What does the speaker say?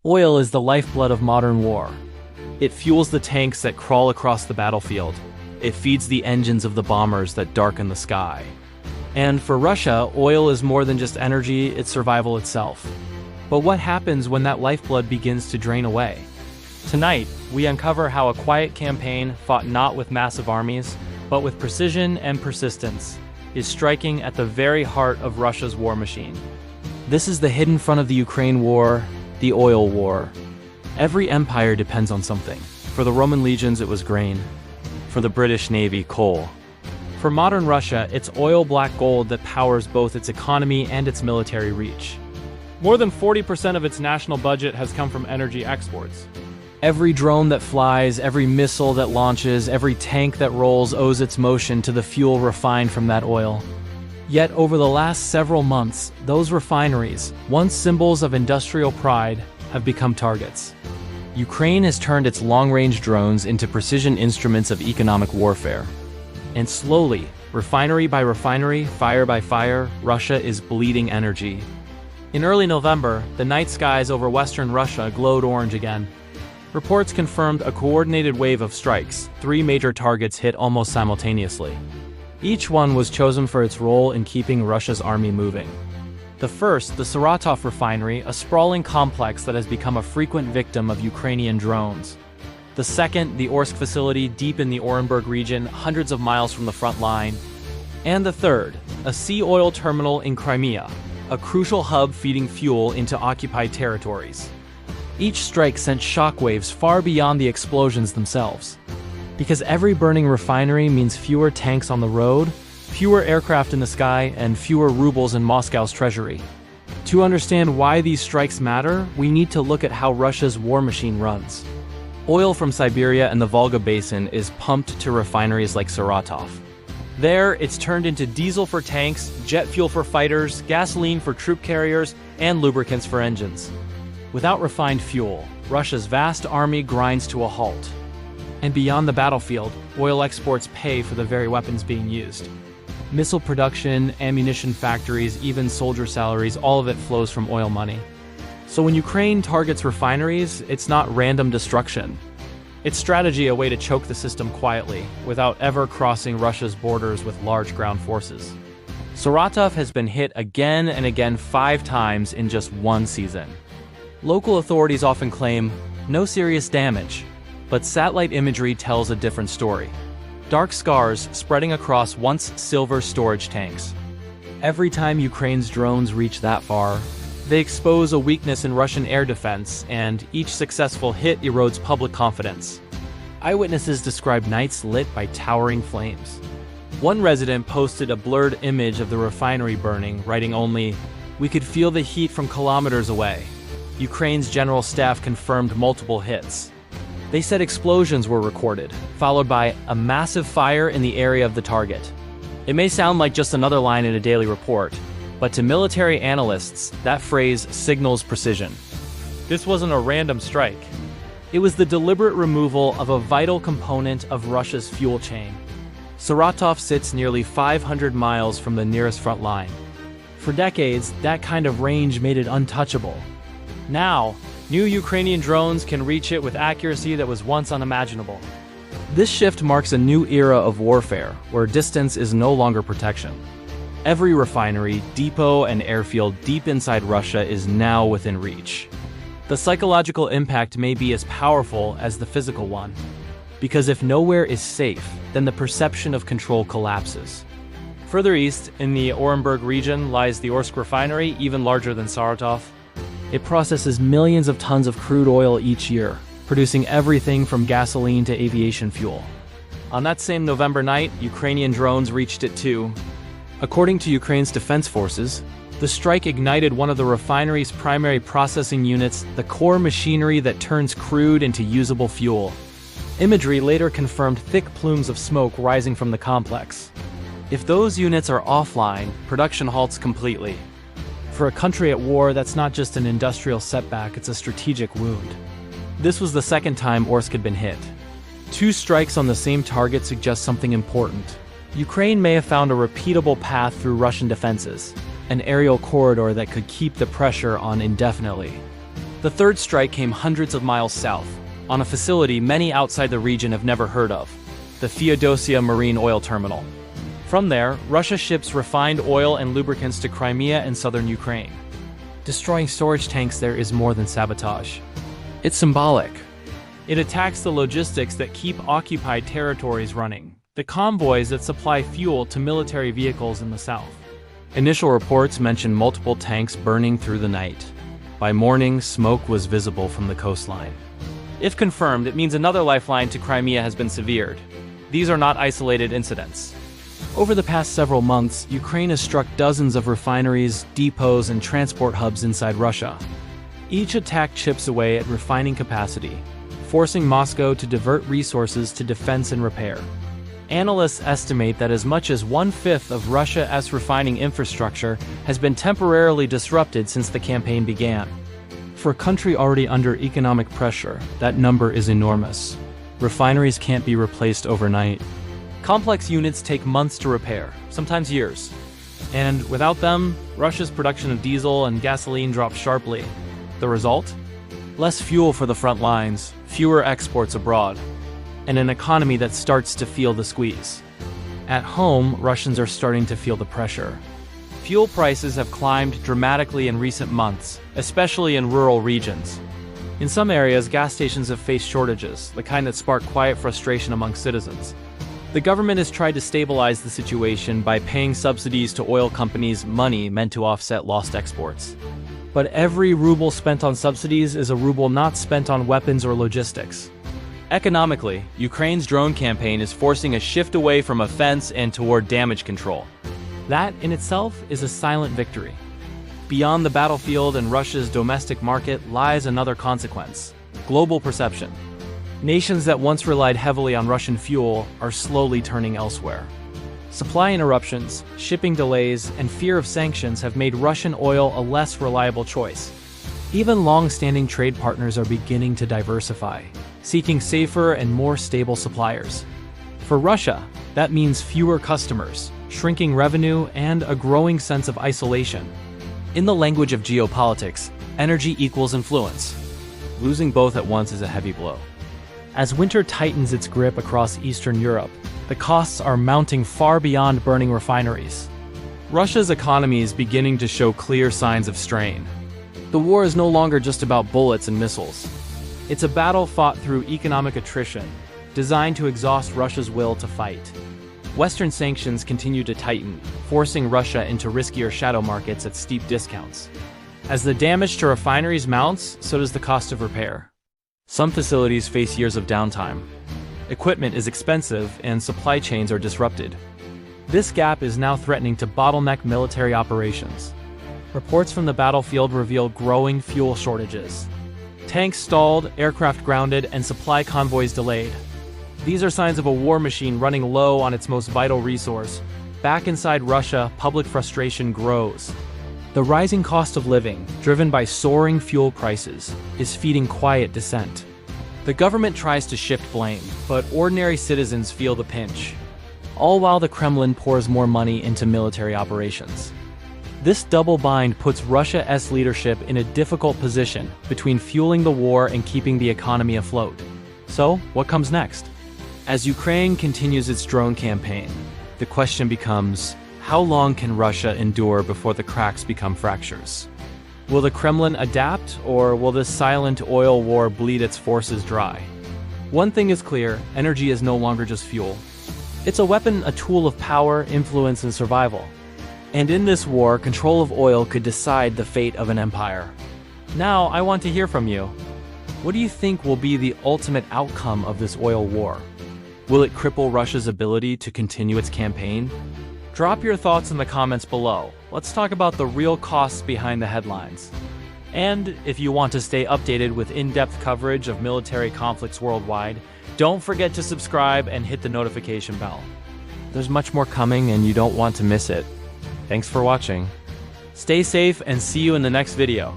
Oil is the lifeblood of modern war. It fuels the tanks that crawl across the battlefield. It feeds the engines of the bombers that darken the sky. And for Russia, oil is more than just energy, it's survival itself. But what happens when that lifeblood begins to drain away? Tonight, we uncover how a quiet campaign, fought not with massive armies, but with precision and persistence, is striking at the very heart of Russia's war machine. This is the hidden front of the Ukraine war, the oil war. Every empire depends on something. For the Roman legions, it was grain. For the British Navy, coal. For modern Russia, it's oil-black gold that powers both its economy and its military reach. More than 40% of its national budget has come from energy exports. Every drone that flies, every missile that launches, every tank that rolls owes its motion to the fuel refined from that oil. Yet over the last several months, those refineries, once symbols of industrial pride, have become targets. Ukraine has turned its long-range drones into precision instruments of economic warfare. And slowly, refinery by refinery, fire by fire, Russia is bleeding energy. In early November, the night skies over western Russia glowed orange again. Reports confirmed a coordinated wave of strikes. 3 major targets hit almost simultaneously. Each one was chosen for its role in keeping Russia's army moving. The first, the Saratov refinery, a sprawling complex that has become a frequent victim of Ukrainian drones. The second, the Orsk facility deep in the Orenburg region, hundreds of miles from the front line. And the third, a sea oil terminal in Crimea, a crucial hub feeding fuel into occupied territories. Each strike sent shockwaves far beyond the explosions themselves. Because every burning refinery means fewer tanks on the road, fewer aircraft in the sky, and fewer rubles in Moscow's treasury. To understand why these strikes matter, we need to look at how Russia's war machine runs. Oil from Siberia and the Volga Basin is pumped to refineries like Saratov. There, it's turned into diesel for tanks, jet fuel for fighters, gasoline for troop carriers, and lubricants for engines. Without refined fuel, Russia's vast army grinds to a halt. And beyond the battlefield, oil exports pay for the very weapons being used. Missile production, ammunition factories, even soldier salaries, all of it flows from oil money. So when Ukraine targets refineries, it's not random destruction. It's strategy, a way to choke the system quietly, without ever crossing Russia's borders with large ground forces. Saratov has been hit again and again 5 times in just one season. Local authorities often claim, no serious damage, but satellite imagery tells a different story. Dark scars spreading across once silver storage tanks. Every time Ukraine's drones reach that far, they expose a weakness in Russian air defense, and each successful hit erodes public confidence. Eyewitnesses describe nights lit by towering flames. One resident posted a blurred image of the refinery burning, writing only, "We could feel the heat from kilometers away." Ukraine's general staff confirmed multiple hits. They said explosions were recorded, followed by a massive fire in the area of the target. It may sound like just another line in a daily report, but to military analysts, that phrase signals precision. This wasn't a random strike. It was the deliberate removal of a vital component of Russia's fuel chain. Saratov sits nearly 500 miles from the nearest front line. For decades, that kind of range made it untouchable. Now, new Ukrainian drones can reach it with accuracy that was once unimaginable. This shift marks a new era of warfare, where distance is no longer protection. Every refinery, depot, and airfield deep inside Russia is now within reach. The psychological impact may be as powerful as the physical one. Because if nowhere is safe, then the perception of control collapses. Further east, in the Orenburg region, lies the Orsk refinery, even larger than Saratov. It processes millions of tons of crude oil each year, producing everything from gasoline to aviation fuel. On that same November night, Ukrainian drones reached it too. According to Ukraine's defense forces, the strike ignited one of the refinery's primary processing units, the core machinery that turns crude into usable fuel. Imagery later confirmed thick plumes of smoke rising from the complex. If those units are offline, production halts completely. For a country at war, that's not just an industrial setback, it's a strategic wound. This was the second time Orsk had been hit. 2 strikes on the same target suggest something important. Ukraine may have found a repeatable path through Russian defenses, an aerial corridor that could keep the pressure on indefinitely. The third strike came hundreds of miles south, on a facility many outside the region have never heard of, the Feodosia Marine Oil Terminal. From there, Russia ships refined oil and lubricants to Crimea and southern Ukraine. Destroying storage tanks there is more than sabotage. It's symbolic. It attacks the logistics that keep occupied territories running, the convoys that supply fuel to military vehicles in the south. Initial reports mention multiple tanks burning through the night. By morning, smoke was visible from the coastline. If confirmed, it means another lifeline to Crimea has been severed. These are not isolated incidents. Over the past several months, Ukraine has struck dozens of refineries, depots, and transport hubs inside Russia. Each attack chips away at refining capacity, forcing Moscow to divert resources to defense and repair. Analysts estimate that as much as 1/5 of Russia's refining infrastructure has been temporarily disrupted since the campaign began. For a country already under economic pressure, that number is enormous. Refineries can't be replaced overnight. Complex units take months to repair, sometimes years. And without them, Russia's production of diesel and gasoline drops sharply. The result? Less fuel for the front lines, fewer exports abroad, and an economy that starts to feel the squeeze. At home, Russians are starting to feel the pressure. Fuel prices have climbed dramatically in recent months, especially in rural regions. In some areas, gas stations have faced shortages, the kind that spark quiet frustration among citizens. The government has tried to stabilize the situation by paying subsidies to oil companies, money meant to offset lost exports. But every ruble spent on subsidies is a ruble not spent on weapons or logistics. Economically, Ukraine's drone campaign is forcing a shift away from offense and toward damage control. That, in itself, is a silent victory. Beyond the battlefield and Russia's domestic market lies another consequence: global perception. Nations that once relied heavily on Russian fuel are slowly turning elsewhere. Supply interruptions, shipping delays, and fear of sanctions have made Russian oil a less reliable choice. Even long-standing trade partners are beginning to diversify, seeking safer and more stable suppliers. For Russia, that means fewer customers, shrinking revenue, and a growing sense of isolation. In the language of geopolitics, energy equals influence. Losing both at once is a heavy blow. As winter tightens its grip across Eastern Europe, the costs are mounting far beyond burning refineries. Russia's economy is beginning to show clear signs of strain. The war is no longer just about bullets and missiles. It's a battle fought through economic attrition, designed to exhaust Russia's will to fight. Western sanctions continue to tighten, forcing Russia into riskier shadow markets at steep discounts. As the damage to refineries mounts, so does the cost of repair. Some facilities face years of downtime. Equipment is expensive and supply chains are disrupted. This gap is now threatening to bottleneck military operations. Reports from the battlefield reveal growing fuel shortages. Tanks stalled, aircraft grounded, and supply convoys delayed. These are signs of a war machine running low on its most vital resource. Back inside Russia, public frustration grows. The rising cost of living, driven by soaring fuel prices, is feeding quiet dissent. The government tries to shift blame, but ordinary citizens feel the pinch. All while the Kremlin pours more money into military operations. This double bind puts Russia's leadership in a difficult position between fueling the war and keeping the economy afloat. So, what comes next? As Ukraine continues its drone campaign, the question becomes, how long can Russia endure before the cracks become fractures? Will the Kremlin adapt, or will this silent oil war bleed its forces dry? One thing is clear: energy is no longer just fuel. It's a weapon, a tool of power, influence, and survival. And in this war, control of oil could decide the fate of an empire. Now, I want to hear from you. What do you think will be the ultimate outcome of this oil war? Will it cripple Russia's ability to continue its campaign? Drop your thoughts in the comments below. Let's talk about the real costs behind the headlines. And if you want to stay updated with in-depth coverage of military conflicts worldwide, don't forget to subscribe and hit the notification bell. There's much more coming and you don't want to miss it. Thanks for watching. Stay safe and see you in the next video.